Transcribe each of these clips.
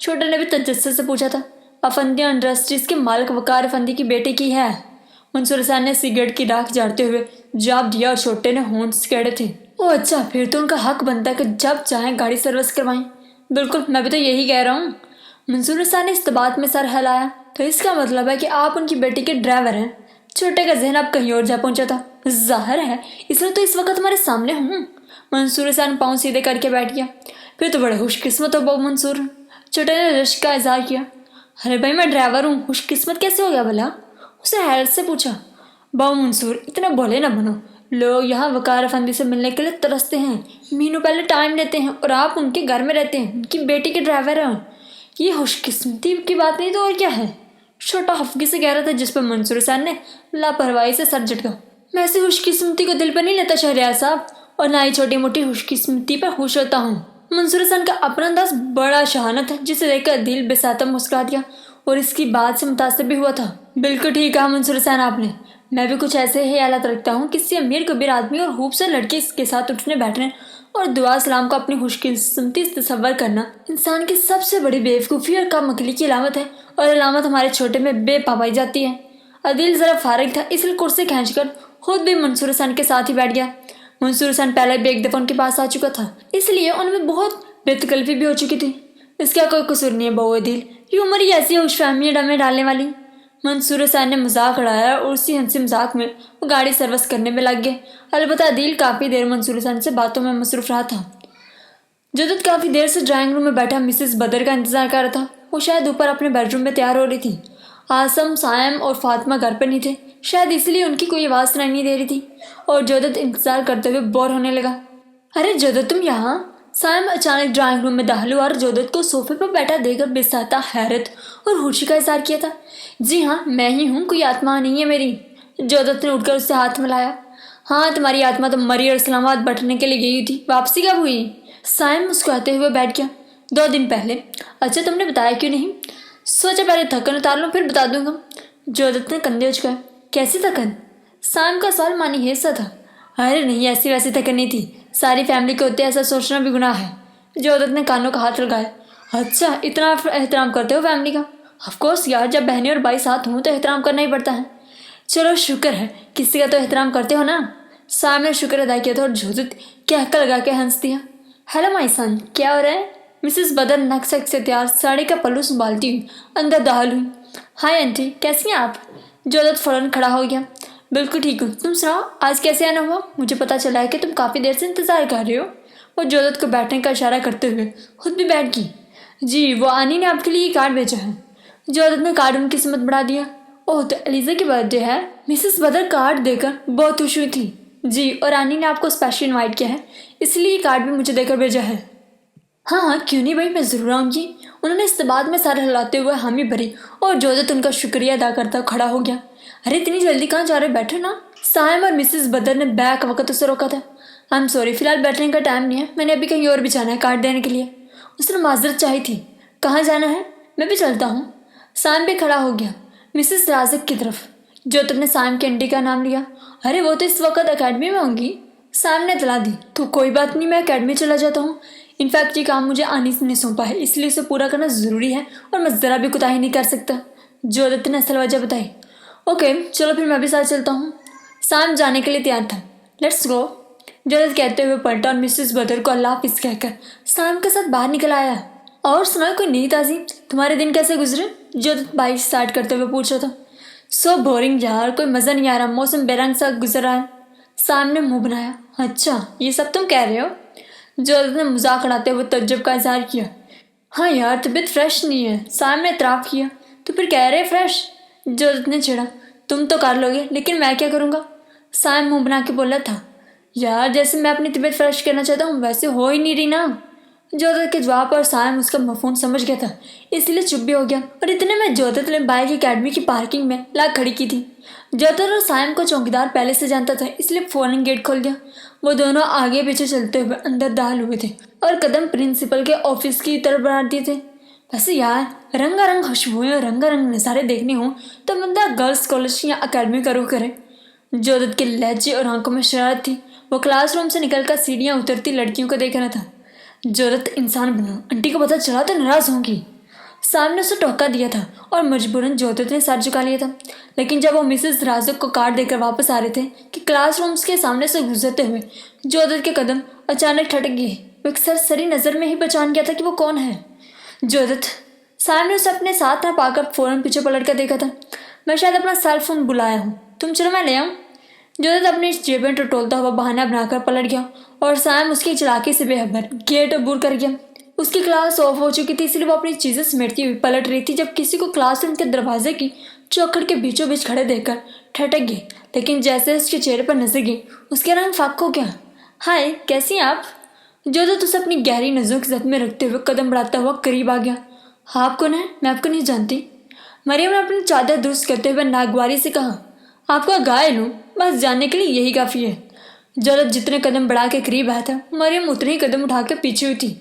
چھوٹے نے بھی تجسس سے پوچھا تھا۔ افندیہ انڈسٹریز کے مالک وقار افندی کی بیٹے کی ہے۔ منصور حسین نے سگریٹ کی راکھ جھاڑتے ہوئے جواب دیا اور چھوٹے نے ہونس کیڑے تھے۔ او اچھا، پھر تو ان کا حق بنتا ہے کہ جب چاہیں گاڑی سروس کروائیں۔ بالکل، میں بھی تو یہی کہہ رہا ہوں۔ منصور حسین نے اس بات میں سر ہلایا۔ تو اس کا مطلب ہے کہ آپ ان کی بیٹی کے ڈرائیور ہیں۔ چھوٹے کا ذہن اب کہیں اور جا پہنچا تھا۔ ظاہر ہے، اس لیے تو اس وقت ہمارے سامنے ہوں۔ منصور حسین پاؤں سیدھے کر کے بیٹھ گیا۔ پھر تو بڑے خوش قسمت ہو بہو منصور۔ چھوٹے نے رشک کا اظہار کیا۔ ارے بھائی، میں ڈرائیور ہوں، خوش قسمت کیسے ہو گیا بھلا؟ اسے حیرت سے پوچھا۔ بہو منصور، اتنے بھولے نہ بنو۔ لوگ یہاں وقار افندی سے ملنے کے لیے ترستے ہیں، مہینوں پہلے ٹائم لیتے ہیں، اور آپ ان کے گھر میں رہتے ہیں، ان کی بیٹی کے ڈرائیور ہیں۔ یہ خوش قسمتی کی بات نہیں تو اور کیا ہے؟ چھوٹا خفگی سے کہہ رہا تھا، جس پر منصور حسین نے لاپرواہی سے سر جھٹکا۔ میں ایسی خوش قسمتی کو دل پہ نہیں لیتا شہریار صاحب، اور نہ ہی چھوٹی موٹی خوش قسمتی پر خوش ہوتا ہوں۔ منصور حسین کا اپنا انداز بڑا شہانہ تھا، جسے دیکھ کر دل بساطب مسکرا دیا، اور اس کی بات سے متاثر بھی ہوا تھا۔ بالکل ٹھیک کہا منصور حسین آپ نے۔ میں بھی کچھ ایسے ہی خیالات رکھتا ہوں، کسی امیر کبیر آدمی اور خوبصورت لڑکی کے ساتھ اٹھنے بیٹھنے اور دعا سلام کو اپنی خوش قسمتی تصور کرنا انسان کی سب سے بڑی بے وقوفی اور کم عقلی کی علامت ہے، اور علامت ہمارے چھوٹے میں بے پائی جاتی ہے۔ عدیل ذرا فارغ تھا، اس لیے کرسی کھینچ کر خود بھی منصور حسین کے ساتھ ہی بیٹھ گیا۔ منصور حسین پہلے بھی ایک دفعہ ان کے پاس آ چکا تھا، اس لیے ان میں بہت بے تکلفی بھی ہو چکی تھی۔ اس کا کوئی قصور نہیں ہے بہو عدیل، یہ عمر ہی ایسی ہے خوش فہمیاں ڈمیں ڈالنے والی۔ منصور حسین نے مذاق اڑایا اور اسی ہنسی مذاق میں وہ گاڑی سروس کرنے میں لگ گئے۔ البتہ عدیل کافی دیر منصور حسین سے باتوں میں مصروف رہا تھا۔ جدت کافی دیر سے ڈرائنگ روم میں بیٹھا مسز بدر کا انتظار کر رہا تھا۔ وہ شاید اوپر اپنے بیڈ روم میں تیار ہو رہی تھی۔ آسم، سائم اور فاطمہ گھر پر نہیں تھے، شاید اس لیے ان کی کوئی آواز سنائی نہیں دے رہی تھی، اور جدت انتظار کرتے ہوئے بور ہونے لگا۔ ارے جدت، تم یہاں؟ سائم اچانک ڈرائنگ روم میں داخل ہوا اور جدت کو صوفے پر بیٹھا دیکھ کر بساطا حیرت اور خوشی کا اظہار کیا تھا۔ جی ہاں، میں ہی ہوں، کوئی آتما نہیں ہے میری۔ جدت نے اٹھ کر اس سے ہاتھ ملایا۔ ہاں، تمہاری آتما تو مری اور اسلام آباد بٹھنے کے لیے گئی تھی، واپسی کب ہوئی؟ سائم مسکراتے ہوئے بیٹھ گیا۔ 2 دن پہلے۔ اچھا، تم نے بتایا کیوں نہیں؟ سوچا پہلے تھکن اتار لوں پھر بتا دوں گا۔ جدت نے کندھے اچکائے۔ کیسی تھکن؟ سائم کا سوال معنی ہے ایسا تھا۔ ارے نہیں، ایسی ویسی تھکن نہیں تھی، ساری فیملی کے ہوتے ایسا سوچنا بھی گناہ ہے۔ جدت نے کانوں کا ہاتھ لگایا۔ اچھا، اتنا احترام کرتے ہو فیملی کا؟ آف کورس یار، جب بہنیں اور بھائی ساتھ ہوں تو احترام کرنا ہی پڑتا ہے۔ چلو شکر ہے، کسی کا تو احترام کرتے ہو نا۔ سائم نے شکر ادا کیا تھا اور جدت کہکا لگا کے ہنس دیا۔ ہیلو مائی سن، کیا ہو رہا ہے؟ مسز بدر نقشہ سے تیار ساڑی کا پلو سنبھالتی ہوئی اندر داخل ہوئی۔ ہائے آنٹی، کیسی ہیں آپ؟ جدت فوراً کھڑا ہو گیا۔ بالکل ٹھیک ہوں، تم سناؤ آج کیسے آنا ہوا؟ مجھے پتا چلا ہے کہ تم کافی دیر سے انتظار کر رہے ہو۔ وہ جدت کو بیٹھنے کا اشارہ کرتے ہوئے خود بھی بیٹھ گئی۔ جی، وہ آنی نے آپ کے لیے یہ کارڈ بھیجا ہے۔ جدت نے کارڈ ان کی سمت بڑھا دیا۔ اوہ، تو علیزہ کی برتھ ڈے ہے؟ مسز بدر کارڈ دے کر بہت خوش ہوئی تھی۔ جی، اور آنی نے آپ کو اسپیشل انوائٹ کیا ہے، اس لیے یہ کارڈ بھی مجھے دے کر بھیجا ہے۔ ہاں ہاں، کیوں نہیں بھائی، میں ضرور آؤں گی۔ انہوں نے اس بات میں سر ہلاتے ہوئے حامی بھری، اور جدت ان کا شکریہ ادا کرتا کھڑا ہو گیا۔ ارے اتنی جلدی کہاں جا رہے، بیٹھو نا۔ سائم اور مسز بدر نے بیک وقت اسے روکا تھا۔ آئی ایم سوری، فی الحال بیٹھنے کا ٹائم نہیں ہے، میں نے ابھی کہیں اور بھی جانا ہے کارڈ دینے کے لیے۔ اس نے معذرت چاہی تھی۔ کہاں جانا ہے؟ میں بھی چلتا ہوں۔ سائم بھی کھڑا ہو گیا، مسز رازق کی طرف۔ جدت نے سائم کے انڈی کا نام لیا۔ ارے وہ تو اس وقت اکیڈمی میں ہوں گی۔ سائم نے اطلاع دی۔ تو کوئی بات نہیں، میں اکیڈمی چلا جاتا ہوں۔ انفیکٹ یہ کام مجھے آنی نے سونپا ہے، اس لیے اسے پورا کرنا ضروری ہے، اور میں ذرا بھی کوتاہی نہیں کر سکتا۔ جدت نے اصل وجہ بتائی۔ اوکے، چلو پھر میں بھی ساتھ چلتا ہوں۔ سائم جانے کے لیے تیار تھا۔ لیٹس گو، جدت کہتے ہوئے پلٹا اور مسز بدر کو اللہ حافظ کہہ کر سائم کے ساتھ باہر نکل آیا۔ اور سناؤ کوئی نئی تازی، تمہارے دن کیسے گزرے؟ جدت بائک اسٹارٹ کرتے ہوئے پوچھ رہا تھا۔ سو بورنگ یار، کوئی مزہ نہیں آ رہا، موسم بے رنگ سا گزر رہا ہے۔ سائم نے منہ بنایا۔ اچھا، یہ سب تم کہہ رہے ہو؟ جدت نے مذاق اڑاتے ہوئے تعجب کا اظہار کیا۔ ہاں یار، طبیعت فریش نہیں ہے، سائم نے اعتراف کیا۔ تو پھر کہہ رہے فریش؟ جدت نے چھڑا۔ تم تو کر لو گے، لیکن میں کیا کروں گا؟ سائم منہ بنا کے بولا تھا۔ یار جیسے میں اپنی طبیعت فریش کرنا چاہتا ہوں ویسے ہو ہی نہیں رہی نا۔ جدت کے جواب پر سائم اس کا مفہوم سمجھ گیا تھا، اس لیے چپ بھی ہو گیا، اور اتنے میں جدت نے بائک اکیڈمی کی پارکنگ میں لا کھڑی کی تھی۔ جدت اور سائم کو چوکیدار پہلے سے جانتا تھا، اس لیے فوراً گیٹ کھول دیا۔ وہ دونوں آگے پیچھے چلتے ہوئے اندر داخل ہوئے تھے اور قدم پرنسپل کے آفس کی طرف بڑھا دیے تھے۔ ویسے یار، رنگا رنگ خوشبوئیں اور رنگا رنگ نظارے دیکھنے ہوں تو بندہ گرلس کالج یا اکیڈمی کا رخ کرے۔ جدت کے لہجے اور آنکھوں میں شرارت تھی۔ وہ کلاس روم سے نکل کر سیڑھیاں اترتی لڑکیوں کو دیکھ رہا تھا۔ جدت، انسان بنو، آنٹی کو پتہ چلا تو ناراض ہوں گی۔ صاحب نے اسے ٹوکا دیا تھا اور مجبوراً جودت نے سر جھکا لیا تھا، لیکن جب وہ مسز رازق کو کارڈ دے کر واپس آ رہے تھے کہ کلاس رومز کے سامنے سے گزرتے ہوئے جودت کے قدم اچانک ٹھٹک گئے۔ وہ ایک سرسری نظر میں ہی پہچان گیا تھا کہ وہ کون ہے۔ جودت، صاحب نے اسے اپنے ساتھ نہ پا کر فوراً پیچھے پلٹ کر دیکھا تھا۔ میں شاید اپنا سیل فون بلایا ہوں، تم چلو میں لے آؤں۔ جودت اپنی جیبیں ٹٹولتا ہوا بہانہ بنا کر پلٹ گیا اور سائم اس کی چلاکی سے بے خبر گیٹ عبور کر گیا۔ اس کی کلاس آف ہو چکی تھی، اس لیے وہ اپنی چیزیں سمیٹتی ہوئی پلٹ رہی تھی جب کسی کو کلاس روم کے دروازے کی چوکھٹ کے بیچوں بیچ کھڑے دیکھ کر ٹھٹک گئی، لیکن جیسے اس کے چہرے پر نظر گئی اس کے رنگ فاق ہو گیا۔ ہائے، کیسی ہیں آپ؟ جودت اسے اپنی گہری نظروں کی زد میں رکھتے ہوئے قدم بڑھاتا ہوا قریب آ گیا۔ آپ کون ہیں؟ میں آپ کو نہیں جانتی۔ مریم نے اپنی چادر درست کرتے ہوئے ناگواری سے کہا۔ آپ کا گائل ہوں، بس جاننے کے لیے یہی کافی ہے۔ جودت جتنے قدم بڑھا کے قریب آیا تھا مریم اتنے ہی قدم اٹھا کے پیچھے ہوئی تھی۔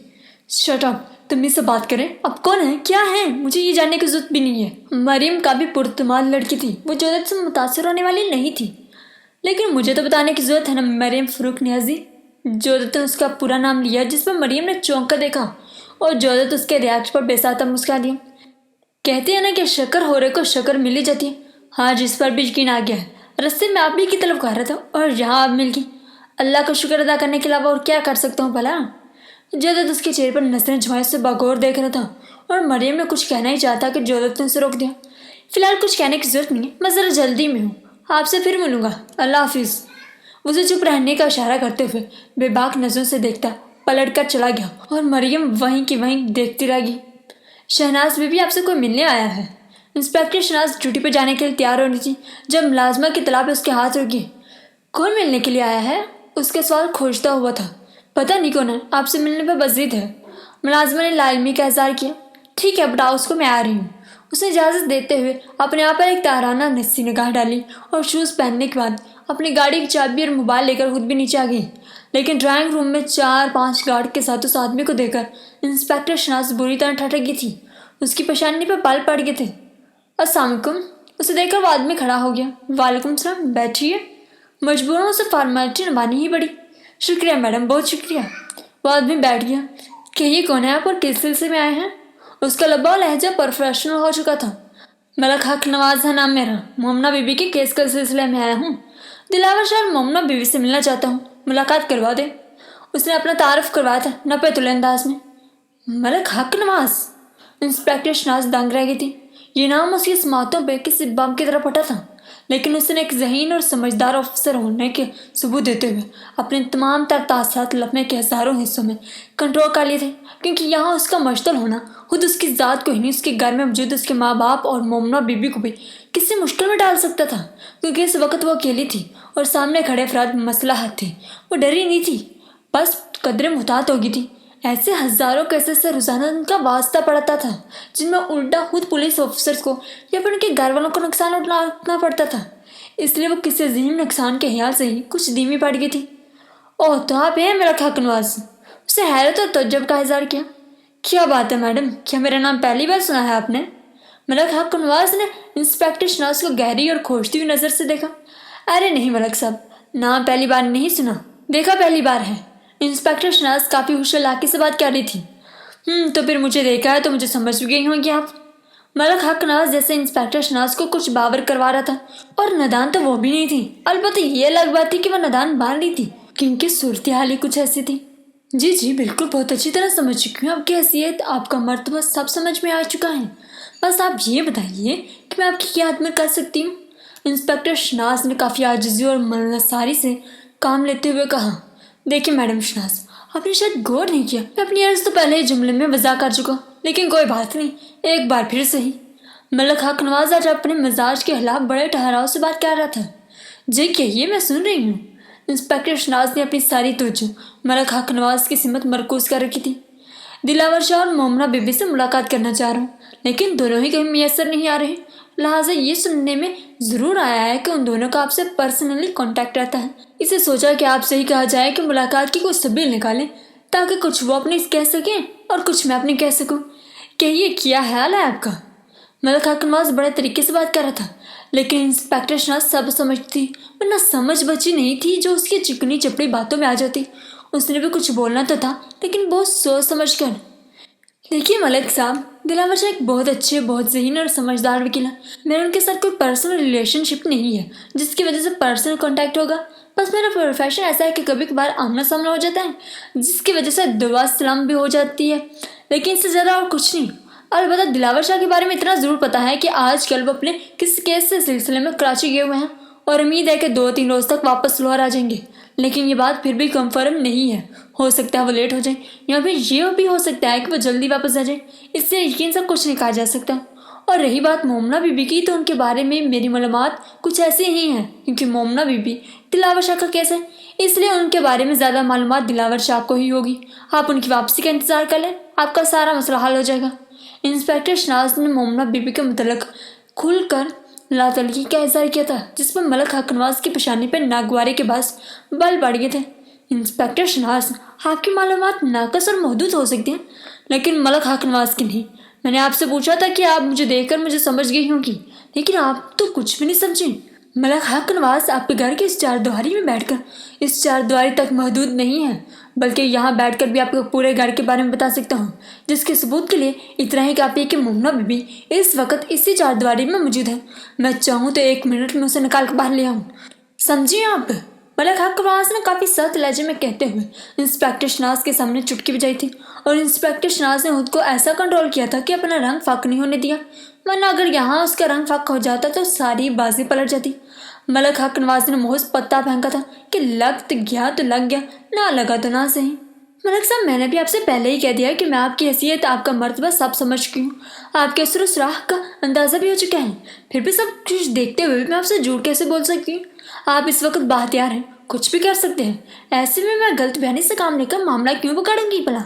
شٹ اپ، تمیز سے بات کریں، آپ کون ہیں، کیا ہیں؟ مجھے یہ جاننے کی ضرورت بھی نہیں ہے۔ مریم کافی پرتماد لڑکی تھی، وہ جودت سے متاثر ہونے والی نہیں تھی۔ لیکن مجھے تو بتانے کی ضرورت ہے نا مریم فروخ نیازی۔ جودت نے اس کا پورا نام لیا جس پر مریم نے چونک کر دیکھا اور جودت اس کے ریاکٹ پر بے ساتھ مسکرا دیا۔ کہتے ہیں نا کہ شکر ہورے کو شکر مل ہی جاتی ہے۔ ہاں، جس پر بھی یقین آ گیا ہے۔ رستے میں آپ بھی کی طلب کر رہا تھا اور یہاں آپ مل گئی۔ اللہ کا شکر ادا کرنے کے علاوہ اور کیا کر سکتا ہوں بھلا؟ جودت اس کے چہرے پر نظریں جمائے سے باغور دیکھ رہا تھا اور مریم نے کچھ کہنا ہی چاہتا کہ جودت نے اسے روک دیا۔ فی الحال کچھ کہنے کی ضرورت نہیں ہے، میں ذرا جلدی میں ہوں، آپ سے پھر ملوں گا، اللہ حافظ۔ اسے چپ رہنے کا اشارہ کرتے ہوئے بے باک نظروں سے دیکھتا پلٹ کر چلا گیا اور مریم وہیں کی وہیں دیکھتی رہ گئی۔ شہناز بھی آپ سے کوئی ملنے آیا ہے؟ انسپیکٹر شہناز ڈیوٹی پہ جانے کے لیے تیار ہو رہی تھی جب ملازمہ کی اطلاع پہ اس کے ہاتھ رکی۔ کون ملنے کے لیے آیا ہے؟ اس کے سوال کھوجتا ہوا تھا۔ پتہ نہیں کون ہے، آپ سے ملنے پہ بزید ہے۔ ملازمہ نے لا علمی کا اظہار کیا۔ ٹھیک ہے، بتاؤ اس کو، میں آ رہی ہوں۔ اس نے اجازت دیتے ہوئے اپنے آپ پر ایک تارانہ نسی نگاہ ڈالی اور شوز پہننے کے بعد اپنی گاڑی کی چابی اور موبائل لے کر خود بھی نیچے آ گئی، لیکن ڈرائنگ روم میں 4-5 گارڈ کے ساتھ اس آدمی کو دیکھ کر انسپیکٹر شہناز بری طرح ٹھٹک گئی تھی۔ اس کی پیشانی پہ بال پڑ گئے تھے۔ السلام علیکم۔ اسے دیکھ کر وہ آدمی کھڑا ہو گیا۔ وعلیکم السلام، بیٹھیے۔ مجبوراً اسے فارمیلٹی نبھانی ہی پڑی۔ شکریہ میڈم، بہت شکریہ۔ وہ آدمی بیٹھ گیا۔ کہیے کون ہے آپ اور کس سلسلے میں آئے ہیں؟ اس کا لبا و لہجہ پروفیشنل ہو چکا تھا۔ ملک حق نواز ہے نام میرا، مومنہ بی بی کے کیس کے سلسلے میں آیا ہوں۔ دلاور شاہ مومنہ بیوی سے ملنا چاہتا ہوں، ملاقات کروا دے۔ اس نے اپنا تعارف کروایا تھا نپے تلے انداز میں۔ ملک حق نواز؟ انسپیکٹر شہناز دنگ رہ گئی تھی۔ یہ نام اس کی سماعتوں پہ کسی بم کی طرح پھٹا تھا، لیکن اس نے ایک ذہین اور سمجھدار افسر ہونے کے ثبوت دیتے ہوئے اپنے تمام تر تاثرات لمحے کے ہزاروں حصوں میں کنٹرول کر لیے تھے، کیونکہ یہاں اس کا مشتل ہونا خود اس کی ذات کو ہی نہیں، اس کے گھر میں موجود اس کے ماں باپ اور مومنہ بی بی کو بھی کسی مشکل میں ڈال سکتا تھا، کیونکہ اس وقت وہ اکیلی تھی اور سامنے کھڑے افراد مسلح تھے۔ وہ ڈری نہیں تھی، بس قدرے محتاط ہو گئی تھی۔ ایسے ہزاروں کیسز سے روزانہ ان کا واسطہ پڑتا تھا جن میں الٹا خود پولیس آفیسرز کو یا پھر ان کے گھر والوں کو نقصان اٹھانا پڑتا تھا، اس لیے وہ کسی عظیم نقصان کے خیال سے ہی کچھ دھیمی پڑ گئی تھی۔ اوہ، تو آپ ہیں میرا حق نواز؟ اسے حیرت اور تعجب کا اظہار کیا۔ کیا بات ہے میڈم، کیا میرا نام پہلی بار سنا ہے آپ نے؟ ملک حق نواز نے انسپیکٹر شہناز کو گہری اور کھوجتی ہوئی نظر سے دیکھا۔ ارے نہیں ملک صاحب، نام پہلی بار نہیں سنا، دیکھا پہلی بار ہے۔ انسپیکٹر شہناز کافی ہوش علاقے سے بات کر رہی تھی۔ تو پھر مجھے دیکھا ہے تو مجھے سمجھ بھی گئی ہوں گی آپ۔ ملک حق نواز جیسے انسپیکٹر شہناز کو کچھ باور کروا رہا تھا، اور نادان تو وہ بھی نہیں تھی، البتہ یہ الگ بات تھی کہ وہ نادان بار نہیں تھی، کیونکہ صورتحال ہی کچھ ایسی تھی۔ جی جی بالکل، بہت اچھی طرح سمجھ چکی ہوں، آپ کی حیثیت، آپ کا مرتبہ سب سمجھ میں آ چکا ہے۔ بس آپ یہ بتائیے کہ میں آپ کی کیا خدمت کر سکتی ہوں؟ انسپیکٹر شہناز نے کافی عاجزی اور منصاری سے کام لیتے ہوئے کہا۔ دیکھیے میڈم شہناز، آپ نے شاید غور نہیں کیا، میں اپنی عرض تو پہلے ہی جملے میں وضع کر چکا، لیکن کوئی بات نہیں، ایک بار پھر صحیح۔ ملک حق نواز آج اپنے مزاج کے خلاف بڑے ٹھہراؤ سے بات کر رہا تھا۔ جی کہیے، میں سن رہی ہوں۔ انسپیکٹر شہناز نے اپنی ساری توجہ ملک حق نواز کی سمت مرکوز کر رکھی تھی۔ دلاور شاہ اور مومنہ بی بی سے ملاقات کرنا چاہ رہا ہوں، لیکن دونوں ہی کہیں میسر نہیں آ رہے، لہٰذا یہ سننے میں ضرور آیا ہے کہ ان دونوں کا آپ سے پرسنلی کانٹیکٹ رہتا ہے۔ اسے سوچا کہ آپ سے ہی کہا جائے کہ ملاقات کی کوئی سبیل نکالیں تاکہ کچھ وہ اپنی کہہ سکیں اور کچھ میں اپنی کہہ سکوں۔ کہیے کیا خیال ہے آپ کا؟ ملک حق نواز بڑے طریقے سے بات کر رہا تھا، لیکن انسپیکٹر شہناز سب سمجھتی، ورنہ سمجھ بچی نہیں تھی جو اس کی چکنی چپڑی باتوں میں آ جاتی۔ اس نے بھی کچھ بولنا تو تھا، لیکن بہت سوچ سمجھ کر۔ دیکھیے ملک صاحب، دلاور شاہ ایک بہت اچھے، بہت ذہین اور سمجھدار وکیل ہیں۔ میرا ان کے ساتھ کوئی پرسنل ریلیشن شپ نہیں ہے جس کی وجہ سے پرسنل کانٹیکٹ ہوگا، بس میرا پروفیشن ایسا ہے کہ کبھی کبھار آمنا سامنا ہو جاتا ہے جس کی وجہ سے دعا سلام بھی ہو جاتی ہے، لیکن اس سے زیادہ اور کچھ نہیں۔ البتہ دلاور شاہ کے بارے میں اتنا ضرور پتا ہے کہ آج کل وہ اپنے کسی کیس سے سلسلے میں کراچی گئے ہوئے ہیں اور امید ہے کہ 2-3 روز تک واپس لاہور آ جائیں گے، لیکن یہ بات پھر بھی کنفرم نہیں ہے۔ ہو سکتا ہے وہ لیٹ ہو جائیں یا پھر یہ بھی ہو سکتا ہے کہ وہ جلدی واپس آ جائیں، اس سے یقین سے کچھ نہیں کہا جا سکتا۔ اور رہی بات مومنہ بی بی کی، تو ان کے بارے میں میری معلومات کچھ ایسی ہی ہیں، کیونکہ مومنہ بی بی دلاور شاہ کا کیس ہے، اس لیے ان کے بارے میں زیادہ معلومات دلاور شاہ کو ہی ہوگی۔ آپ ان کی واپسی کا انتظار کر لیں، آپ کا سارا مسئلہ حل ہو جائے گا۔ انسپیکٹر شناز نے مومنہ بی بی کے متعلق کھل کر لاتعلقی کا اظہار کیا تھا، جس پر ملک حق نواز کی پیشانی پر ناگوارے کے باعث بل پڑ گئے تھے۔ انسپیکٹر شناز، آپ کی معلومات ناقص اور محدود ہو سکتی ہیں، لیکن ملک حق نواز کی نہیں۔ میں نے آپ سے پوچھا تھا کہ آپ مجھے دیکھ کر مجھے سمجھ گئی ہوں گی، لیکن آپ تو کچھ بھی نہیں سمجھیں۔ ملک حق نواز آپ کے گھر کے اس 4 دیواری میں بیٹھ کر اس 4 دیواری تک محدود نہیں ہے، بلکہ یہاں بیٹھ کر بھی آپ کو پورے گھر کے بارے میں بتا سکتا ہوں، جس کے ثبوت کے لیے اتنا ہی کافی ہے کہ مومنہ بی بی اس وقت اسی 4 دیواری میں موجود ہے۔ میں چاہوں تو 1 منٹ میں اسے نکال کر باہر لے آؤں، سمجھیں آپ؟ ملک حق نواز نے کافی سخت لہجے میں کہتے ہوئے انسپیکٹر شناز کے سامنے چٹکی بجائی تھی، اور انسپیکٹر شناز نے خود کو ایسا کنٹرول کیا تھا کہ اپنا رنگ فاق نہیں ہونے دیا، ورنہ اگر یہاں اس کا رنگ فاق ہو جاتا تو ساری بازی پلٹ جاتی۔ ملک حق نواز نے محض پتا پھینکا تھا کہ لگ گیا تو لگ گیا، نہ لگا تو نہ صحیح۔ ملک صاحب، میں نے بھی آپ سے پہلے ہی کہہ دیا کہ میں آپ کی حیثیت، آپ کا مرتبہ سب سمجھ چکی ہوں، آپ کے اثر و سراخ کا اندازہ بھی ہو چکا ہے، پھر بھی سب کچھ دیکھتے ہوئے بھی میں آپ سے جھوٹ کیسے بول سکتی ہوں؟ آپ اس وقت بااختیار ہیں، کچھ بھی کر سکتے ہیں، ایسے میں غلط بیانی سے کام لے کر معاملہ کیوں بگاڑوں گی بھلا؟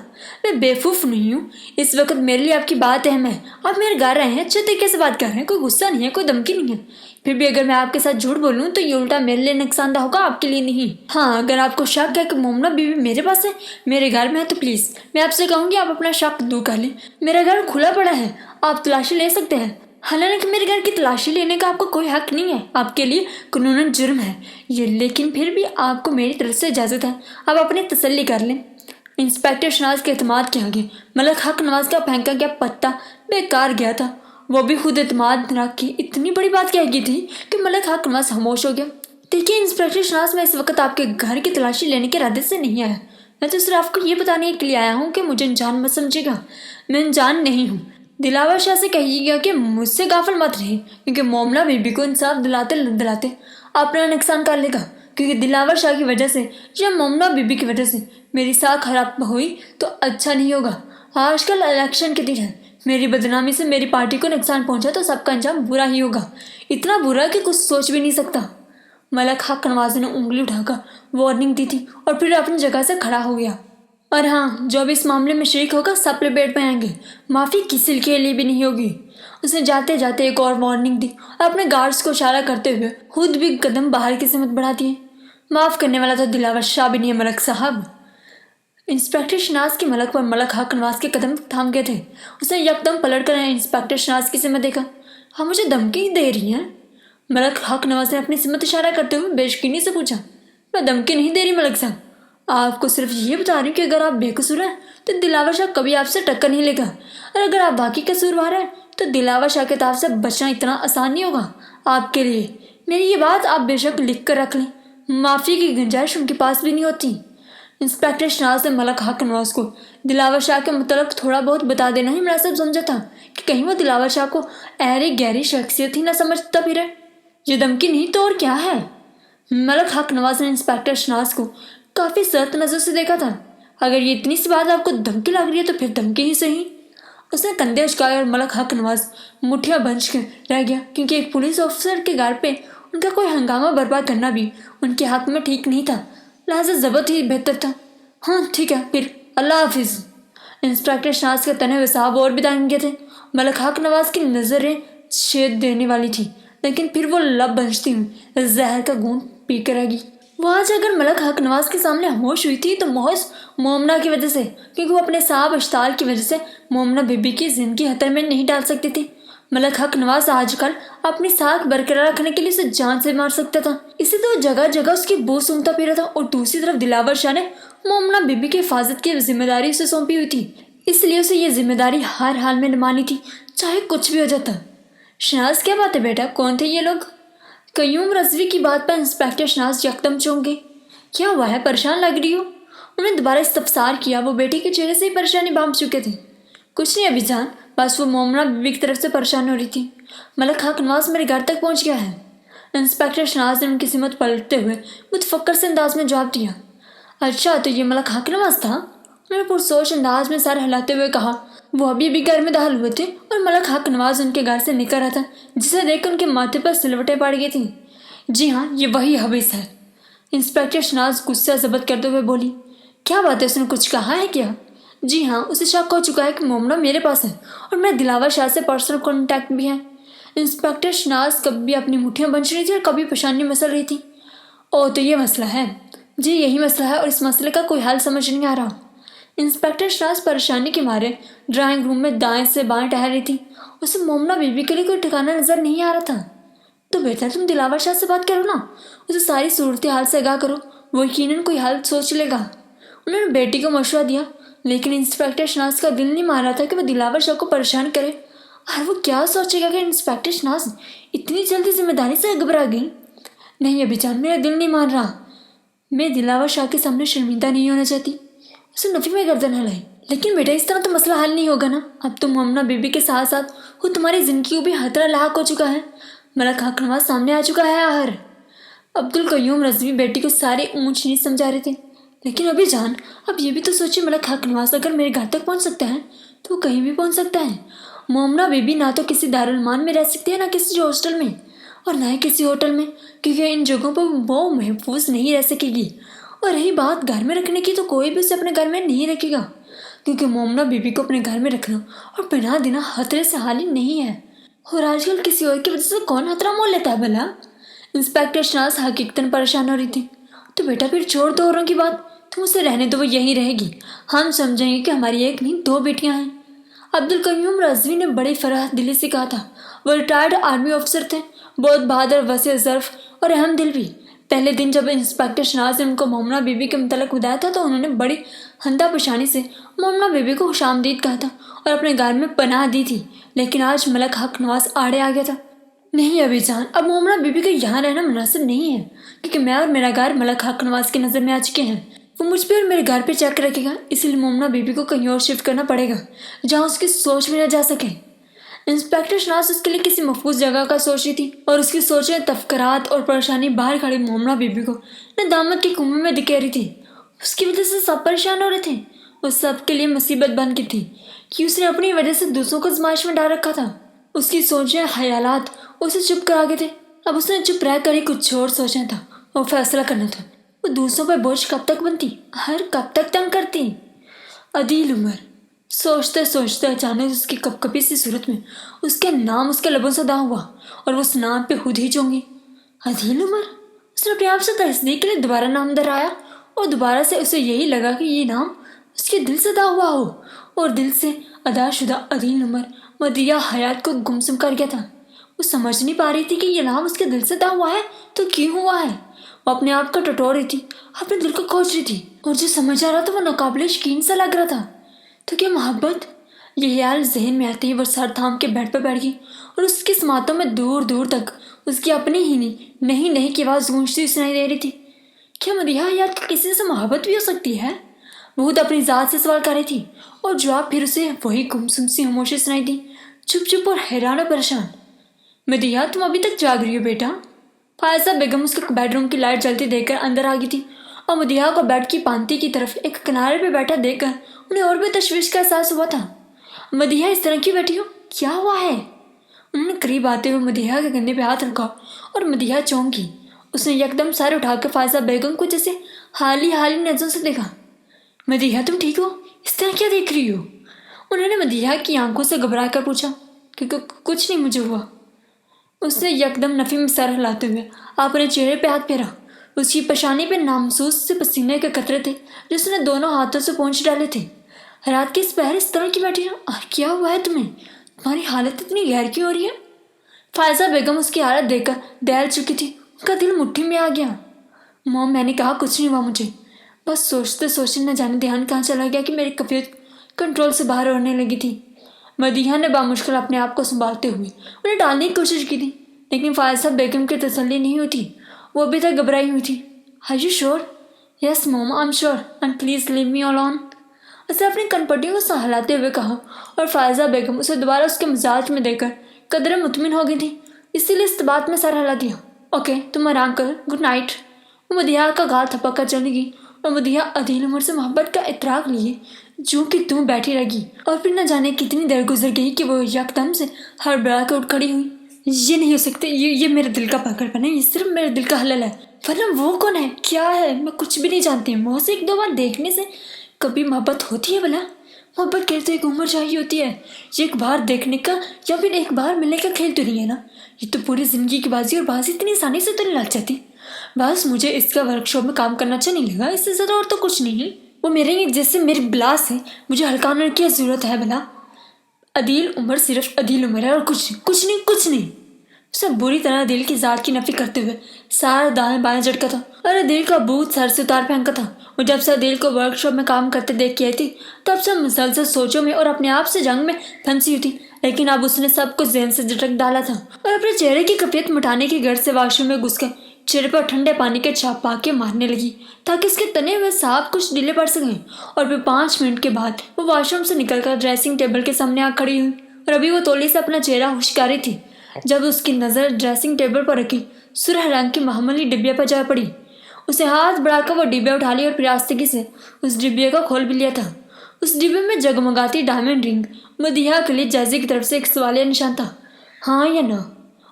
میں بیوقوف نہیں ہوں، اس وقت میرے لیے آپ کی بات اہم ہے، آپ میرے گھر رہے ہیں، اچھے طریقے سے بات کر رہے ہیں، کوئی غصہ نہیں ہے، کوئی دھمکی نہیں ہے، پھر بھی اگر میں آپ کے ساتھ جھوٹ بولوں تو یہ الٹا میرے لیے نقصان دہ ہوگا، آپ کے لیے نہیں۔ ہاں، اگر آپ کو شک ہے کہ مومنہ بی بی میرے پاس ہے، میرے گھر میں ہے، تو پلیز میں آپ سے کہوں گی آپ اپنا شک دور کر لیں، میرا گھر کھلا پڑا ہے، آپ تلاشی لے سکتے ہیں، حالانکہ میرے گھر کی تلاشی لینے کا آپ کو کوئی حق نہیں ہے، آپ کے لیے قانوناً جرم ہے یہ، لیکن پھر بھی آپ کو میری طرف سے اجازت ہے، آپ اپنی تسلی کر لیں۔ انسپیکٹر شناز کے اعتماد کے آگے ملک حق نواز کا پھینکا گیا پتا بیکار گیا تھا، وہ بھی خود اعتماد رکھ کے اتنی بڑی بات کہہ گئی تھی کہ ملک حق نواز خاموش ہو گیا۔ دیکھیے انسپیکٹر شناز، میں اس وقت آپ کے گھر کی تلاشی لینے کے ارادے سے نہیں آیا، میں تو صرف آپ کو یہ بتانے کے لیے آیا ہوں کہ مجھے انجان مت سمجھے گا، میں انجان نہیں ہوں۔ دلاور شاہ سے کہیے گا کہ مجھ سے غافل مت رہے، کیونکہ مومنہ بی بی کو انصاف دلاتے دلاتے اپنا نقصان کر لے گا، کیونکہ دلاور شاہ کی وجہ سے یا مومنہ بی بی کی وجہ سے میری ساکھ خراب ہوئی تو اچھا نہیں ہوگا۔ آج کل الیکشن کے دن ہے، میری بدنامی سے میری پارٹی کو نقصان پہنچا تو سب کا انجام برا ہی ہوگا، اتنا برا کہ کچھ سوچ بھی نہیں سکتا۔ ملک حق نواز نے انگلی اٹھا کر وارننگ دی تھی اور پھر اپنی جگہ سے کھڑا ہو گیا۔ اور ہاں، جو بھی اس معاملے میں شریک ہوگا سب لپیٹ میں آئیں گے، معافی کسی کے لیے بھی نہیں ہوگی۔ اس نے جاتے جاتے ایک اور وارننگ دی اور اپنے گارڈز کو اشارہ کرتے ہوئے خود بھی قدم باہر کی سمت بڑھا دیے۔ معاف کرنے والا تو دلاور شاہ بھی نہیں ہے ملک صاحب۔ انسپیکٹر شناز کی ملک پر ملک حق نواز کے قدم تھام گئے تھے، اس نے یکدم پلٹ کر انسپیکٹر شناز کی سمت دیکھا۔ ہاں، مجھے دھمکی دے رہی ہیں؟ ملک حق نواز نے اپنی سمت اشارہ کرتے ہوئے بے یقینی سے پوچھا۔ میں دھمکی نہیں دے رہی ملک صاحب، آپ کو صرف یہ بتا رہی ہوں کہ اگر آپ بے قصور ہیں تو دلاور شاہ کبھی آپ سے ٹکر نہیں لے گا، اور اگر آپ واقعی قصوروار ہیں تو دلاور شاہ کے تعاون سے بچنا اتنا آسان نہیں ہوگا آپ کے لیے۔ میری یہ بات آپ بے شک لکھ کر رکھ لیں، معافی کی گنجائش ان کے پاس بھی نہیں ہوتی۔ انسپیکٹر شناز نے ملک حق نواز کو دلاور شاہ کے متعلق تھوڑا بہت بتا دینا ہی مناسب سمجھا تھا کہ کہیں وہ دلاور شاہ کو ایری گہری شخصیت ہی نہ سمجھتا پھرے۔ یہ دھمکی نہیں تو اور کیا ہے؟ ملک حق نواز نے انسپیکٹر شناز کو کافی سخت نظر سے دیکھا تھا۔ اگر یہ اتنی سی بات آپ کو دھمکی لگ رہی ہے تو پھر دھمکی ہی صحیح۔ اس نے کندھے اچکائے اور ملک حق نواز مٹھیاں بھنج کے رہ گیا، کیونکہ ایک پولیس آفیسر کے گھر پہ ان کا کوئی ہنگامہ برپا کرنا بھی ان کے حق میں ٹھیک نہیں تھا، لہٰذا ضبط ہی بہتر تھا۔ ہاں ٹھیک ہے، پھر اللہ حافظ۔ انسپیکٹر شناز کے تنے ہوئے صاحب اور بھی تنگ تھے۔ ملک حق نواز کی نظریں شید دینے والی تھی، لیکن پھر وہ لب بنجتی ہوئی زہر کا گھونٹ پی کر رہ گئی۔ وہ آج اگر ملک حق نواز کے سامنے خاموش ہوئی تھی تو محض مومنہ کی وجہ سے، کیونکہ وہ اپنے صاحب اشتعال کی وجہ سے مومنہ بی بی کی زندگی خطر میں نہیں ڈال سکتی تھی۔ ملک حق نواز آج کل اپنی ساکھ برقرار رکھنے کے لیے اسے جان سے مار سکتا تھا، اسی تو جگہ جگہ اس کی بو سونگتا پھرا تھا، اور دوسری طرف دلاور شاہ نے مومنہ بی بی کی حفاظت کی ذمہ داری اسے سونپی ہوئی تھی۔ اس لیے اسے یہ ذمہ داری ہر حال میں نبھانی تھی، چاہے کچھ بھی ہو جاتا۔ شناز کیا بات ہے بیٹا، کون تھے یہ لوگ؟ قیوم رضوی کی بات پر انسپیکٹر شناز یکدم چونک گئے۔ کیا ہوا ہے، پریشان لگ رہی ہو؟ انہوں نے دوبارہ استفسار کیا۔ وہ بیٹی کے چہرے سے ہی پریشانی بھانپ چکے تھے۔ کچھ نہیں ابھی جان، بس وہ مومنہ بیوی کی طرف سے پریشان ہو رہی تھی۔ ملک حق نواز میرے گھر تک پہنچ گیا ہے۔ انسپیکٹر شناز نے ان کی سمت پلٹتے ہوئے متفکر سے انداز میں جواب دیا۔ اچھا، تو یہ ملک حق نواز تھا؟ انہوں نے پرسوچ انداز میں سر ہلاتے ہوئے کہا۔ وہ ابھی گھر میں داخل ہوئے تھے اور ملک حق نواز ان کے گھر سے نکل رہا تھا، جسے دیکھ کر ان کے ماتھے پر سلوٹیں پڑ گئی تھیں۔ جی ہاں، یہ وہی حبیث ہے، انسپیکٹر شناز غصہ ضبط کرتے ہوئے بولی۔ کیا بات ہے، اس نے کچھ کہا ہے کیا؟ جی ہاں، اسے شک ہو چکا ہے کہ مومنہ میرے پاس ہے اور میرا دلاور شاہ سے پرسنل کانٹیکٹ بھی ہے۔ انسپیکٹر شناز کبھی اپنی مٹھیاں بنچ رہی تھی اور کبھی پیشانی مسل رہی تھی۔ او، تو یہ مسئلہ ہے؟ جی یہی مسئلہ ہے اور اس مسئلے کا کوئی حل سمجھ نہیں آ رہا۔ انسپیکٹر شناز پریشانی کے مارے ڈرائنگ روم میں دائیں سے بائیں ٹہل رہی تھی۔ اسے مومنہ بیوی کے لیے کوئی ٹھکانہ نظر نہیں آ رہا تھا۔ تو بہتر تم دلاور شاہ سے بات کرو نا، اسے ساری صورتحال سے آگاہ کرو، وہ یقیناً کوئی حل سوچ لے گا۔ انہوں نے بیٹی کو مشورہ دیا، لیکن انسپیکٹر شناز کا دل نہیں مان رہا تھا کہ وہ دلاور شاہ کو پریشان کرے۔ اور وہ کیا سوچے گا کہ انسپیکٹر شناز اتنی جلدی ذمہ داری سے گھبرا گئی۔ نہیں ابھی جان، میرا دل نہیں مان رہا، میں دلاور شاہ کے سامنے شرمندہ نہیں ہونا چاہتی۔ اسے نفی میں گردن ہلائی۔ لیکن بیٹا، اس طرح تو مسئلہ حل نہیں ہوگا نا، اب تو مومنہ بیوی کے ساتھ ساتھ وہ تمہاری زندگی کو بھی خطرہ لاحق ہو چکا ہے۔ ملک حق نواز سامنے آ چکا ہے آخر۔ عبدالقیوم رضوی بیٹی کو سارے اونچ نیچ سمجھا رہے تھے۔ لیکن ابھی جان، اب یہ بھی تو سوچے، ملک حق نواز اگر میرے گھر تک پہنچ سکتا ہے تو وہ کہیں بھی پہنچ سکتا ہے۔ مومنہ بیوی نہ تو کسی دارالمان میں رہ سکتی ہے، نہ کسی ہاسٹل میں، اور نہ ہی کسی ہوٹل میں، کیونکہ ان جگہوں پر وہ محفوظ نہیں رہ سکے گی۔ اور رہی بات گھر میں رکھنے کی، تو کوئی بھی اسے اپنے گھر میں نہیں رکھے گا، کیونکہ مومنہ بیوی کو اپنے گھر میں رکھنا اور پناہ دینا خطرے سے خالی نہیں ہے۔ اور آج کل کسی اور کی وجہ سے کون خطرہ مول لیتا ہے بھلا؟ انسپیکٹر شناز حقیقتاً پریشان ہو رہی تھی۔ تو بیٹا پھر چھوڑ دو اوروں کی بات، تم اسے رہنے دو، وہ یہیں رہے گی، ہم سمجھیں گے کہ ہماری ایک نہیں دو بیٹیاں ہیں۔ عبدالقیوم رضوی نے بڑی فرح دلی سے کہا تھا۔ وہ ریٹائرڈ آرمی افسر تھے، بہت بہادر، وسیع ظرف اور اہم دل بھی۔ پہلے دن جب انسپیکٹر شناز نے ان کو مومنہ بیوی کے متعلق بتایا تھا تو انہوں نے بڑی ہندا پشانی سے مومنہ بیوی کو خوش آمدید کہا تھا اور اپنے گھر میں پناہ دی تھی۔ لیکن آج ملک حق نواز آڑے آ گیا تھا۔ نہیں ابھی جان، اب مومنہ بیوی کا یہاں رہنا مناسب نہیں ہے، کیونکہ میں اور میرا گھر ملک حق نواز کی نظر میں آ چکے ہیں۔ وہ مجھ پہ اور میرے گھر پہ چیک رکھے گا، اسی لیے مومنہ بیوی کو کہیں اور شفٹ کرنا پڑے گا جہاں اس کی سوچ بھی نہ جا سکے۔ انسپیکٹر شناز اس کے لیے کسی محفوظ جگہ کا سوچ رہی تھی، اور اس کی سوچیں، تفکرات اور پریشانی باہر کھڑی مومنہ بیوی کو ندامت کے کنویں میں دکھے رہی تھی۔ اس کی وجہ سے سب پریشان ہو رہے تھے۔ وہ سب کے لیے مصیبت بن کی تھی کہ اس نے اپنی وجہ سے دوسروں کو آزمائش میں ڈال رکھا تھا۔ اس کی سوچیں، خیالات اسے چپ کرا گئے تھے۔ اب اس نے چپ رہ کر ہی کچھ اور سوچنا تھا اور فیصلہ کرنا تھا۔ وہ دوسروں پر بوجھ کب تک بنتی، ہر کب تک تنگ کرتی؟ عدیل عمر، سوچتے سوچتے اچانک اس کی کپ کپی سی صورت میں اس کے نام اس کے لبوں سے ادا ہوا اور وہ اس نام پہ خود ہی چونگی۔ عدیل عمر! اس نے اپنے آپ سے تصدیق کے لیے دوبارہ نام دہرایا اور دوبارہ سے اسے یہی لگا کہ یہ نام اس کے دل سے ادا ہوا ہو، اور دل سے ادا شدہ عدیل عمر مدیہ حیات کو گمسم کر گیا تھا۔ وہ سمجھ نہیں پا رہی تھی کہ یہ نام اس کے دل سے ادا ہوا ہے تو کیوں ہوا ہے۔ وہ اپنے آپ کو ٹٹور رہی تھی، اپنے دل کو کھوج رہی تھی، اور جو سمجھ آ رہا تھا وہ ناقابل یقین سا لگ رہا تھا۔ تو کیا محبت؟ یہ خیال ذہن میں آتے ہی وہ سر تھام کے بیڈ پہ بیٹھ گئی اور اس کی سماعتوں میں دور دور تک اس کی اپنی ہی نہیں کی آواز گونجتی سنائی دے رہی تھی۔ کیا مدیحہ حیات کی کسی سے محبت بھی ہو سکتی ہے؟ بہت اپنی ذات سے سوال کر رہی تھی، اور جواب پھر اسے وہی گمسم سی خاموشی سنائی دی، چپ چپ اور حیران و پریشان۔ مدیحہ، تم ابھی تک جاگ رہی ہو بیٹا؟ فائزہ بیگم اس کے بیڈ روم کی لائٹ جلتی دیکھ کر اندر آ گئی تھی، اور مدیحہ کو بیڈ کی پانتی کی طرف ایک کنارے پہ بیٹھا دیکھ کر انہیں اور بھی تشویش کا احساس ہوا تھا۔ مدیحہ، اس طرح کیوں بیٹھی ہو؟ کیا ہوا ہے؟ انہوں نے قریب آتے ہوئے مدیحہ کے کندھے پہ ہاتھ رکھا اور مدیحہ چونک گئی۔ اس نے یکدم سر اٹھا کے فائزہ بیگم کو جیسے حالی نظروں سے دیکھا۔ مدیحہ، تم ٹھیک ہو؟ اس طرح کیا دیکھ رہی ہو؟ انہوں نے مدیحہ کی آنکھوں سے گھبرا کر پوچھا۔ کیونکہ کچھ نہیں مجھے ہوا، اس نے یکدم نفی میں سر ہلاتے ہوئے اپنے چہرے پہ ہاتھ پھیرا۔ اس کی پیشانی پہ نامحسوس سے پسینے کے قطرے تھے جو اس نے دونوں ہاتھوں سے پونچھ ڈالے تھے۔ رات کے اس پہر اس طرح کی بیٹھی ہو؟ کیا ہوا ہے تمہیں؟ تمہاری حالت اتنی گہر کیوں ہو رہی ہے؟ فائزہ بیگم اس کی حالت دیکھ کر دہل چکی تھی، ان کا دل مٹھی میں آ گیا۔ موم، میں نے کہا کچھ نہیں ہوا مجھے، بس سوچتے سوچتے نہ جانے دھیان کہاں چلا گیا کہ میری کنٹرول سے باہر ہونے لگی تھی۔ مدیحہ نے بامشکل اپنے آپ کو سنبھالتے ہوئے انہیں ڈالنے کی کوشش کی تھی، لیکن فائزہ بیگم کی تسلی نہیں ہوتی، وہ ابھی تک گھبرائی ہوئی تھی۔ Are you sure? Yes mom, I'm sure, and please leave me alone. اسے اپنی کنپٹیوں کو سہلاتے ہوئے کہا، اور فائزہ بیگم اسے دوبارہ اس کے مزاج میں دے کر قدرے مطمئن ہو گئی تھی، اسی لیے اس بات میں سر ہلا دیا۔ اوکے تم آرام کرو، گڈ نائٹ۔ وہ مدیحہ کا گال تھپک کر چلی گئی، اور مدیحہ عدیل عمر سے محبت کا اطراق لیے جو کہ تم بیٹھی رہ گئی، اور پھر نہ جانے کتنی دیر گزر گئی کہ وہ یکدم سے ہڑبڑا کے اٹھ کھڑی ہوئی۔ یہ نہیں ہو سکتے، یہ میرے دل کا پکڑ پن ہے، یہ صرف میرے دل کا حلل ہے، ورنہ وہ کون ہے، کیا ہے، میں کچھ بھی نہیں جانتی۔ منہ سے ایک دو بار دیکھنے سے کبھی محبت ہوتی ہے بھلا؟ محبت کے تو ایک عمر چاہیے ہوتی ہے، یہ ایک بار دیکھنے کا یا پھر ایک بار ملنے کا کھیل تو نہیں ہے نا، یہ تو پوری زندگی کی بازی، اور بازی اتنی آسانی سے تو نہیں لگ جاتی۔ بس مجھے اس کا ورک شاپ میں کام کرنا اچھا نہیں لگا، اس سے زیادہ اور تو کچھ نہیں۔ وہ میرے ہی جیسے میری بلاس ہے، مجھے ہلکانے کی ضرورت ہے بھلا؟ عدیل عمر صرف عدیل عمر ہے، اور کچھ نہیں۔ اسے بری طرح دل کی ذات کی نفی کرتے ہوئے سارا دائیں بائیں جھٹکا تھا، اور عدیل کا بوت سر سے اتار پھینکا تھا۔ وہ جب سے عدیل کو ورک شاپ میں کام کرتے دیکھ کے آئی تھی، تب سے مسلسل سوچوں میں اور اپنے آپ سے جنگ میں پھنسی ہوئی تھی، لیکن اب اس نے سب کچھ ذہن سے جھٹک ڈالا تھا، اور اپنے چہرے کی کیفیت مٹانے کے گھر سے واش روم میں گھس کر چہرے پر ٹھنڈے پانی کے چھاپ پا کے مارنے لگی، تاکہ اس کے تنے ہوئے صاف کچھ ڈھیلے پڑ سکیں۔ اور پھر 5 منٹ کے بعد وہ واش روم سے نکل کر ڈریسنگ ٹیبل کے سامنے آ کھڑی ہوئی، اور ابھی وہ تولی سے اپنا چہرہ ہوشکاری تھی جب اس کی نظر ڈریسنگ ٹیبل پر رکھی سرخ رنگ کی معمولی ڈبیا پر جا پڑی۔ اسے ہاتھ بڑھا کر وہ ڈبیا اٹھا لی، اور پھر آستگی سے اس ڈبیا کو کھول بھی لیا تھا۔ اس ڈبے میں جگمگاتی ڈائمنڈ رنگ مدیحہ کے لیے جائزے کی طرف سے ایک سوالیہ نشان تھا، ہاں یا نہ،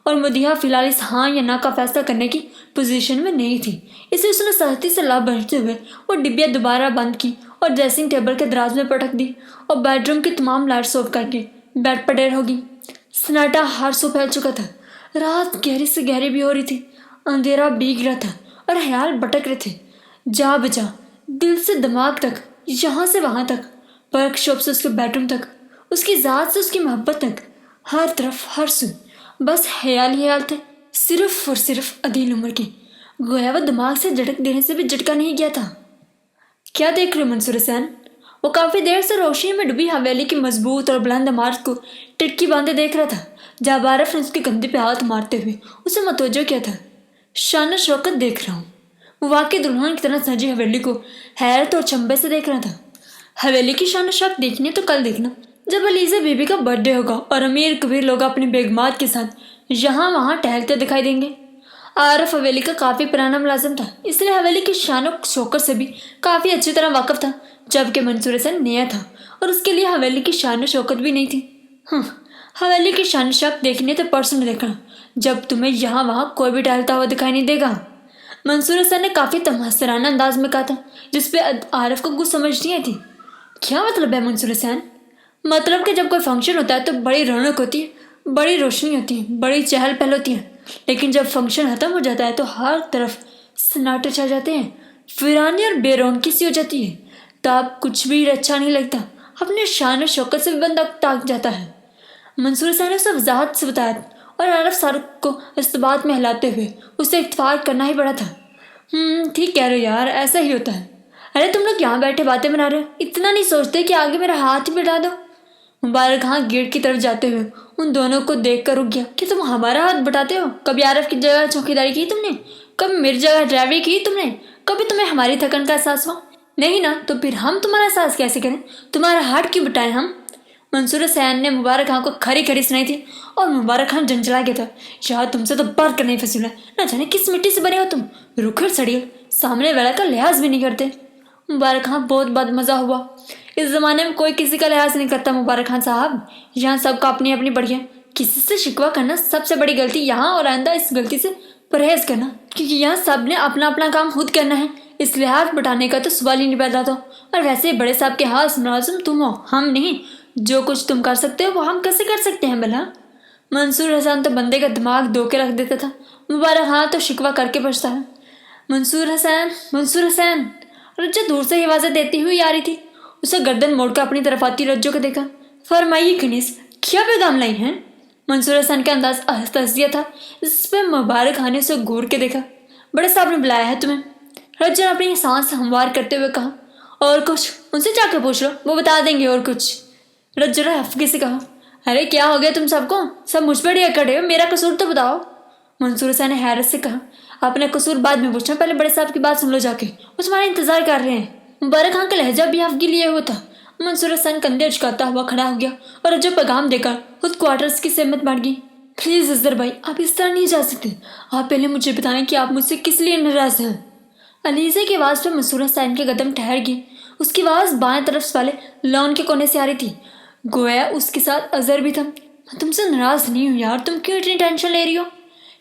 اور مدیحہ فی الحال اس ہاں یا نہ کا فیصلہ کرنے کی پوزیشن میں نہیں تھی، اس لیے اس نے سختی سے لب بھرتے ہوئے وہ ڈبیا دوبارہ بند کی اور ڈریسنگ ٹیبل کے دراز میں پٹک دی، اور بیڈ روم کی تمام لائٹس آف کر کے بیڈ پر ڈیر ہو گئی۔ سناٹا ہر سو پھیل چکا تھا، رات گہری سے گہری بھی ہو رہی تھی، اندھیرا بھیگ رہا تھا، اور خیال بھٹک رہے تھے جا بجا، دل سے دماغ تک، یہاں سے وہاں تک، ورک شاپ سے اس کے بیڈ روم تک، اس کی ذات سے اس کی محبت تک، ہر طرف ہر سو بس خیال ہی خیال تھے، صرف اور صرف عدیل عمر کی۔ گویا وہ دماغ سے جھٹک دینے سے بھی جھٹکا نہیں گیا تھا۔ کیا دیکھ رہے ہو منصور حسین؟ وہ کافی دیر سے روشنی میں ڈوبی حویلی کی مضبوط اور بلند عمارت کو ٹٹکی باندھے دیکھ رہا تھا، جب عارف نے اس کے کندھے پہ ہاتھ مارتے ہوئے اسے متوجہ کیا تھا۔ شان و شوکت دیکھ رہا ہوں۔ وہ واقعی دلہن کی طرح سجی حویلی کو حیرت اور چنبے سے دیکھ رہا تھا۔ حویلی کی شان و شوکت دیکھنی تو کل دیکھنا، جب علیزہ بی بی کا برتھ ڈے ہوگا اور امیر کبیر لوگ اپنی بیگمات کے ساتھ یہاں وہاں ٹہلتے دکھائی دیں گے۔ عارف حویلی کا کافی پرانا ملازم تھا، اس لیے حویلی کی شان و شوکت سے بھی کافی اچھی طرح واقف تھا، جبکہ منصور حسین نیا تھا اور اس کے لیے حویلی کی شان و شوکت بھی نہیں تھی۔ حویلی کی شان و شوکت دیکھنی تو پرسوں میں دیکھنا، جب تمہیں یہاں وہاں کوئی بھی ٹہلتا ہوا دکھائی نہیں دے گا، منصور حسین نے کافی تماشرانہ انداز میں کہا تھا، جس پہ عارف کو کچھ سمجھ نہیں آئی تھی۔ کیا مطلب ہے منصور حسین؟ مطلب کہ جب کوئی فنکشن ہوتا ہے تو بڑی رونق ہوتی ہے، بڑی روشنی ہوتی ہے، بڑی چہل پہل ہوتی ہے، لیکن جب فنکشن ختم ہو جاتا ہے تو ہر طرف سناٹے چھا جاتے ہیں، ویرانی اور بے رونقی سی ہو جاتی ہے، تب کچھ بھی اچھا نہیں لگتا، اپنے شان و شوکت سے بھی بندہ تاک جاتا ہے۔ منصور حسین نے اسے وضاحت سے بتایا، اور عارف سر کو اس بات میں ہلاتے ہوئے اسے اتفاق کرنا ہی پڑا تھا۔ ٹھیک کہہ رہے ہو یار، ایسا ہی ہوتا ہے۔ ارے تم لوگ یہاں بیٹھے باتیں بنا رہے ہو، اتنا نہیں سوچتے کہ آگے میرا ہاتھ ہی بٹھا دو۔ مبارک ہاں گیٹ کی طرف جاتے ہوئے ان دونوں کو دیکھ کر رک گیا کہ تم ہمارا ہاتھ بٹاتے ہو؟ کبھی عارف کی جگہ چوکیداری کی تم نے؟ کبھی میری جگہ ڈرائیوری کی تم نے؟ کبھی تمہیں ہماری تھکن کا احساس ہوا؟ نہیں نا، تو پھر ہم تمہارا احساس کیسے کریں؟ تمہارا ہاتھ کیوں بٹائیں ہم؟ منصور حسین نے مبارک خان کو کھڑی کھڑی سنائی تھی، اور مبارک خان جھنجھلا گیا تھا، شاید تم سے تو بات کرنے ہی فضول ہے، نہ جانے کس مٹی سے بنے ہو تم، رکھڑ سڑیے، سامنے والا کا لحاظ بھی نہیں کرتے۔ مبارک خان بہت بد مزہ ہوا۔ اس زمانے میں کوئی کسی کا لحاظ نہیں کرتا مبارک خان صاحب، یہاں سب کا اپنی اپنی بڑی ہے، کسی سے شکوہ کرنا سب سے بڑی غلطی یہاں، اور آئندہ اس غلطی سے پرہیز کرنا، کیونکہ یہاں سب نے اپنا اپنا کام خود کرنا ہے، اس لیے ہاتھ بٹانے کا تو سوال ہی نہیں پیدا ہوتا۔ اور ویسے بڑے صاحب کے ہاتھ ملازم تم ہو، ہم نہیں، جو کچھ تم کر سکتے ہو وہ ہم کیسے کر سکتے ہیں بھلا؟ منصور حسین تو بندے کا دماغ دھو کے رکھ دیتا تھا، مبارک خان تو شکوہ کر کے بچتا ہے۔ منصور حسین رجا دور سے آوازیں دیتی ہوئی آ رہی تھی، اسے گردن موڑ کر اپنی طرف آتی رجو کو دیکھا۔ فرمائیے کنیز، کیا پیغام لائی ہیں؟ منصور حسین کا انداز تجزیہ تھا، جس پہ مبارک خان نے اسے گور کے دیکھا۔ بڑے صاحب نے بلایا ہے تمہیں، رجا نے اپنی سانس ہموار کرتے ہوئے کہا، اور کچھ ان سے جا کے پوچھ لو، وہ بتا دیں گے اور کچھ۔ رجو نے ہفکی سے کہا۔ ارے کیا ہو گیا تم سب کو؟ سب مجھ پر کھڑے ہو، میرا قصور تو بتاؤ۔ منصور حسین نے حیرت سے کہا۔ اپنے قصور بعد میں پوچھنا، پہلے بڑے صاحب کی بات سن لو جا کے، وہ تمہارا انتظار کر رہے ہیں۔ مبارک خان کا لہجہ بھی ہفگی لیے ہوا تھا۔ منصور حسین کندھے اچکاتا ہوا کھڑا ہو گیا اور رجو پیغام دے کر خود کوارٹرز کی سمت بڑھ گئی۔ پلیز اصغر بھائی، آپ اس طرح نہیں جا سکتے، آپ پہلے مجھے بتائیں کہ آپ مجھ سے کس لیے ناراض ہیں۔ علیزے کی آواز پہ منصور حسین کے قدم ٹھہر گئے۔ اس کی آواز بائیں طرف والے لان کے کونے سے آ رہی تھی، گویا اس کے ساتھ اظہر بھی تھا۔ میں تم سے ناراض نہیں ہوں یار، تم کیوں اتنی ٹینشن لے رہی ہو؟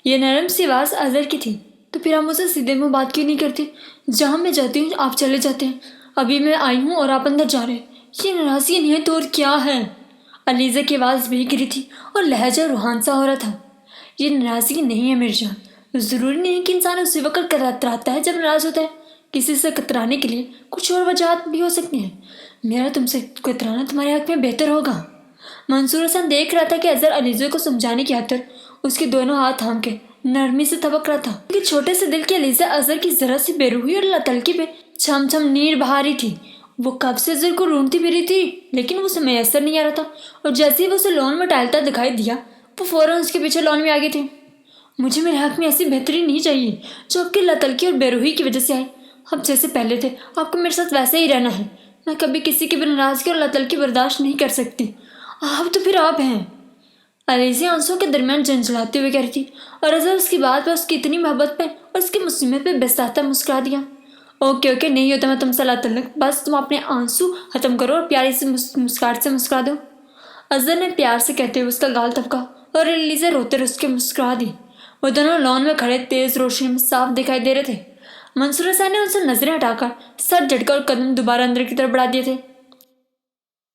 یہ نرم سی آواز اظہر کی تھی۔ تو پھر آپ مجھ سے سیدھے منہ بات کیوں نہیں کرتے؟ جہاں میں جاتی ہوں آپ چلے جاتے ہیں، ابھی میں آئی ہوں اور آپ اندر جا رہے ہیں، یہ ناراضگی نہیں ہے تو اور کیا ہے؟ علیزہ کی آواز بھیگ رہی تھی اور لہجہ روحان سا ہو رہا تھا۔ یہ ناراضگی نہیں ہے میری جان، ضروری نہیں کہ انسان اسی وقت کتراتا ہے جب ناراض ہوتا ہے، کسی سے کترانے کے لیے کچھ اور وجوہات بھی ہو سکتی ہیں۔ میرا تم سے کترانا تمہارے حق میں بہتر ہوگا۔ منصور حسین دیکھ رہا تھا کہ اظہر علیزہ کو سمجھانے کی خاطر اس کے دونوں ہاتھ تھام کے نرمی سے تھبک رہا تھا، کہ چھوٹے سے دل کی علیزہ اظہر کی ذرا سی بے روحی اور لاتلکی پہ چھم چھم نیر بہا رہی تھی۔ وہ کب سے اظہر کو ڈھونڈتی پھری تھی لیکن وہ اسے میسر نہیں آ رہا تھا، اور جیسے ہی وہ اسے لان میں ٹہلتا دکھائی دیا وہ فوراً اس کے پیچھے لان میں آ گئے تھے۔ مجھے میرے حق میں ایسی بہتری نہیں چاہیے جو آپ کی لاتلکی اور بے روحی کی وجہ سے آئے۔ اب جیسے پہلے تھے آپ کو میرے ساتھ ویسے ہی رہنا ہے۔ میں کبھی کسی کی بھی ناراضگی اور لاتلکی برداشت نہیں کر سکتی۔ آپ تو پھر آپ ہیں۔ علیزہ آنسوں کے درمیان جھنجھلاتے ہوئے کہہ رہی تھی، اور اظہر اس کی بات پہ، اس کی اتنی محبت پہ اور اس کی مصیبت پہ بےساختہ مسکرا دیا۔ اوکے نہیں ہوتا میں تم سے تعلق، بس تم اپنے آنسو ختم کرو اور پیاری سے مسکراہٹ سے مسکرا دو۔ اظہر نے پیار سے کہتے ہوئے اس کا گال تھپکا اور علیزہ روتے رس کے مسکرا دی۔ وہ دونوں لان میں کھڑے تیز روشنی میں صاف دکھائی دے رہے تھے۔ منصور حسین نے ان سے نظریں ہٹا کر سر جھٹکا اور قدم دوبارہ اندر کی طرف بڑھا دیے تھے۔